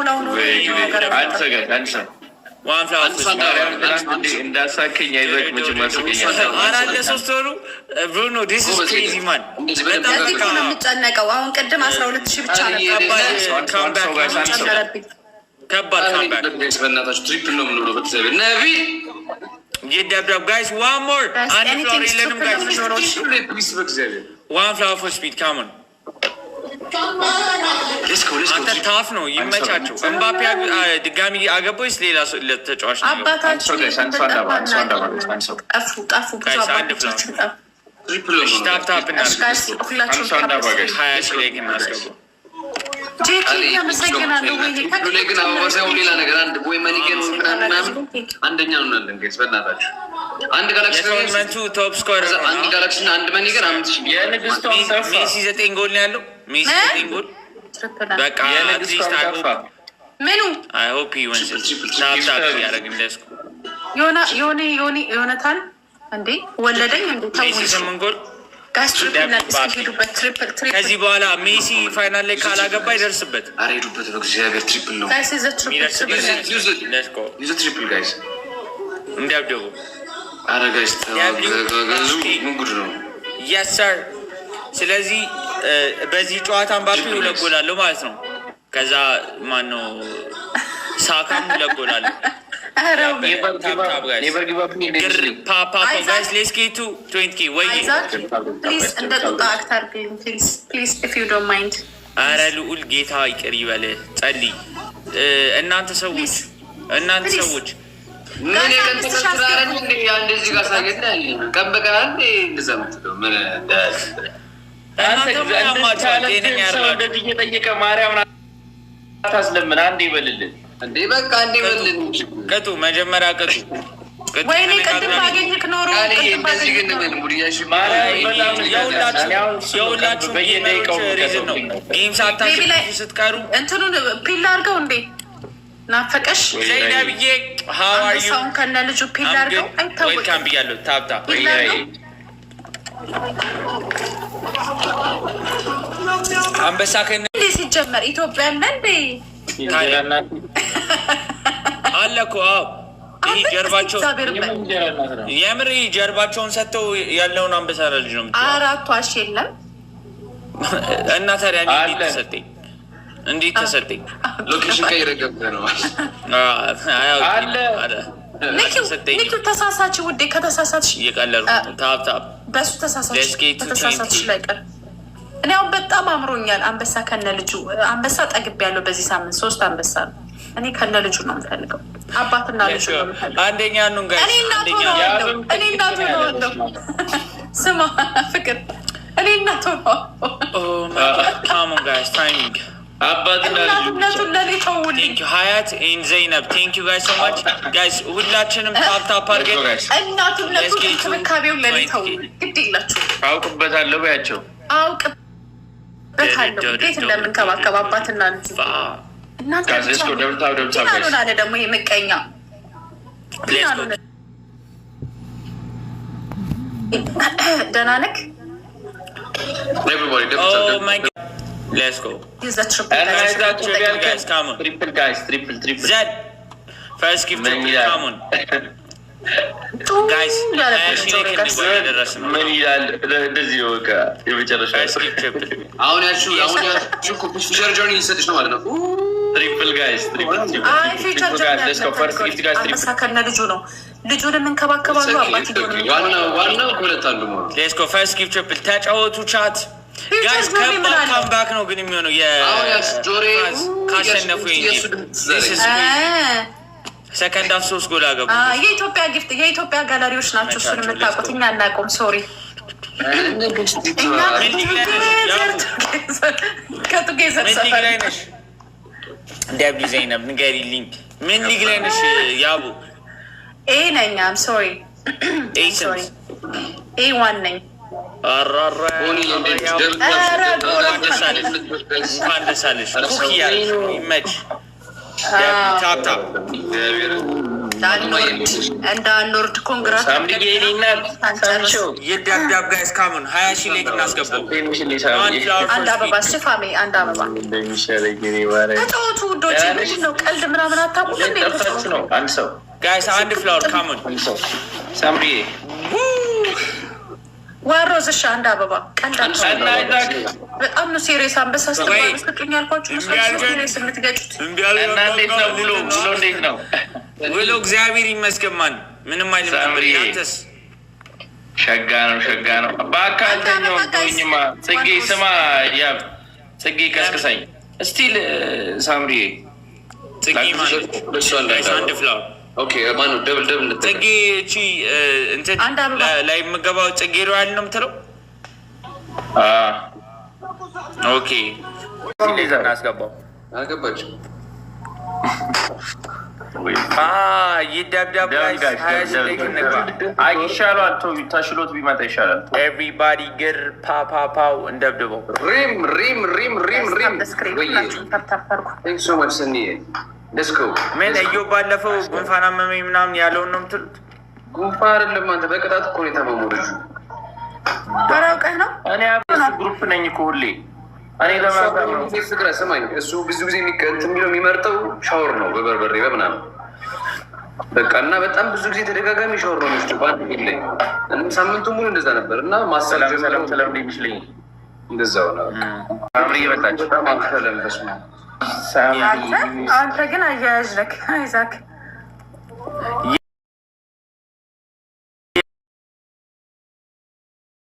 አሁን እንዳሳከኝ አይበቅ አራት ለሶስት ወሩ ብሩኖ ዲስ ኢዝ ክሬዚ ማን በጣም ነው የምጨነቀው። አሁን ቅድም 12,000 ብቻ ነበር። ከባድ በእናታችሁ ትሪፕል ነው የምንውለው። በተሰበ ነቢ ይደብደብ ጋይስ ዋን ሞር አንድ ፍላወር የለንም ጋይስ ዋን ፍላወር ፎር ስፒድ ካም ኦን አንተ ታፍ ነው ይመቻቸው። እምባፔ ድጋሚ አገባው ወይስ ሌላ ተጫዋች ነው? አባታችሁ አንደኛ ነው ያለን ጋይስ በእናታችሁ አንድ ጋላክሲ ቶፕ ስኮር አንድ ጋላክሲ እና አንድ መኒገር 5000 ሜሲ 9 ጎል ነው ያለው። ሜሲ 9 ጎል በቃ አትሊስት ምኑ አይ ሆፕ ዩ ወንስ ታፕ ያደርግን ለስኩ ዮናታን እንዴ ወለደኝ እንዴ ሜሲ 8 ጎል ጋስ ትሪፕል ከዚህ በኋላ ሜሲ ፋይናል ላይ ካላገባ ይደርስበት። አረ ሄዱበት በእግዚአብሔር ትሪፕል ነው ጋስ ዘ ትሪፕል ጋይስ እንዲያብደው አረ ጋይስ ጉድ ነው yes sir። ስለዚህ በዚህ ጨዋታ አምባፒ ሁለት ጎል አለው ማለት ነው። ከዛ ማን ነው ሳካም ሁለት ጎል አለው። never give up papa guys let's get to 20k wait please እንደ ጡጣ አክተር please if you don't mind አረ ልዑል ጌታ ይቅር ይበል ጸልይ። እናንተ ሰዎች ምን የከንተራረን እንዴ እንደዚህ ጋር ሳይገዳ ቀበቀና እንዴ እንደዛምተው ምን እየጠየቀ ማርያምን አታስለምን አንዴ ይበልልን እንዴ በቃ አንዴ ይበልልን ቅጡ መጀመሪያ ቅጡ ወይኔ ቅድም ባገኝክ ኖሮ ቅድም እንደዚህ ግን ምን ሙዲያሽ የሁላችሁ በየደቂቃው ሪዝን ነው ጌም ሳታስቡ ስትቀሩ እንትኑን ፒል አድርገው እንዴ ናፈቀሽ ዘይናብዬ how are you ሰውን ከነ ልጁ ፒል አድርገው አይታወቅም። ዌልካም ብያለሁ። ታፕታ አንበሳ ከነ ሲጀመር ኢትዮጵያ እንዴ አለ እኮ ይሄ ጀርባቸው የምር ጀርባቸውን ሰጥተው ያለውን አንበሳ ልጅ ነው የምትለው። አራቱ አሽ የለም እና ታዲያ እንዴት ተሰጠኝ? ሎኬሽን ከይረገበ ነው አለ ንኪ ተሳሳች ውዴ ከተሳሳትሽ እየቀለሉ ታፕ በሱ ተሳሳትሽ ላይ ቀር እኔ አሁን በጣም አምሮኛል። አንበሳ ከነ ልጁ አንበሳ ጠግብ ያለው በዚህ ሳምንት 3 አንበሳ ነው። እኔ ከነ ልጁ ነው የምፈልገው። አባትና ልጁ ነው የምፈልገው። አንደኛ ነው ጋር እኔ እናቱ ነው ስማ ፍቅር እኔ እናቱ ነው ኦ ማይ ጋድ ካም ኦን ጋይስ ታይሚንግ አባትና ልጁ ለሊተውልኝ ሀያት ኤን ዘይነብ ቴንክ ዩ ጋይስ ሶ ማች ጋይስ ሁላችንም ታፕ አድርገን እናቱን እንክብካቤው ለሊተው ግድ የላችሁ አውቅበታለሁ በያቸው አውቅበታለሁ እንዴት እንደምንከባከብ አባትና ልጁ እናንተ ምን አለ ደግሞ ይሄ ምቀኛ ደህና ነህ? Let's go. Use the triple guys. Come on. Triple. Zed. First give triple. Come on. Guys, ምን ይላል እንደዚህ ወቃ የመጨረሻ አሁን ያልሽው ፊቸር ጆርኒ ይሰጥሽ ነው ማለት ነው። ትሪፕል ጋይስ አይ ፊቸር ጆርኒ አንበሳ ከነ ልጁ ነው። ልጁን እንከባከባሉ አባትየው ዋናው ሁለት አሉ ማለት ሌትስ ጎ ፈርስት ጊቭ ትሪፕል ተጫወቱ ቻት ጋይስ ካምባክ ነው ግን የሚሆነው ካሸነፉ ሰከንድ አፍ 3 ጎል አገቡ። የኢትዮጵያ ጊፍት የኢትዮጵያ ጋላሪዎች ናቸው። እሱን የምታውቁት እኛ አናውቀውም። ሶሪ ከቱጌዘር ሰፈር ደብሊ ዘይነብ ንገሪልኝ። ምን ሊግ ላይ ነሽ ያቡ? ኤ ነኝ። አም ሶሪ ኤ ዋን ነኝ። አራራ እንኳን ደስ አለሽ። ኩኪ ያለሽ ይመች ታፕ እንዳንወርድ ኮንግራት የዳብዳብ ጋይስ ካሙን 20 ሺህ ላይ እናስገባው። አንድ አበባ ስፋሜ አንድ አበባ ተጫወቱ ውዶች። ምንድን ነው ቀልድ ምናምን አታውቁም እንዴ? አንድ ሰው ጋይስ አንድ ፍላወር ካሙን ሳምሪ ዋሮዝ እሺ አንድ አበባ ቀልድ በጣም ነው ሴሪየስ። አንበሳ ስጡኝ ያልኳችሁ ሴሪየስ የምትገጩት እንዴት ነው ብሎ እንዴት ነው ብሎ እግዚአብሔር ይመስገን ማን ምንም አይልም ነበር። ያንተስ ሸጋ ነው በአካል ተኛው ቶኝማ ጽጌ ስማ ያ ጽጌ ቀስቅሰኝ እስቲል ሳምሪ ጽጌ ማለት አንድ ፍላወር ኦኬ ማኑ ደብል ጽጌ እቺ እንትን ላይ የምገባው ጽጌ ሮያል ነው የምትለው። ኦኬ ሌዘር አስገባው አገባች ይደብደብ ይሻላል። ተሽሎት ቢመጣ ይሻላል። ኤቭሪባዲ ግር ፓፓፓው እንደብድበው ምን እዮ ባለፈው ጉንፋን አመመኝ ምናምን ያለውን ነው የምትሉት? ጉንፋን አይደለም አንተ በቅጣት እኮ ነው የታመሙት። አራውቀህ ነው እኔ ግሩፕ ነኝ እኮ ሁሌ እኔ ፍቅረ ስማኝ፣ እሱ ብዙ ጊዜ የሚለው የሚመርጠው ሻወር ነው በበርበሬ በምናምን በቃ እና በጣም ብዙ ጊዜ ተደጋጋሚ ሻወር ነው ሚስቱ በአንድ ላይ ሳምንቱ ሙሉ እንደዛ ነበር እና ማሰላም ይመስለኝ እንደዛው ነው። አምሪ እየመጣች አንተ ግን አያያዥ ነክ አይዛክ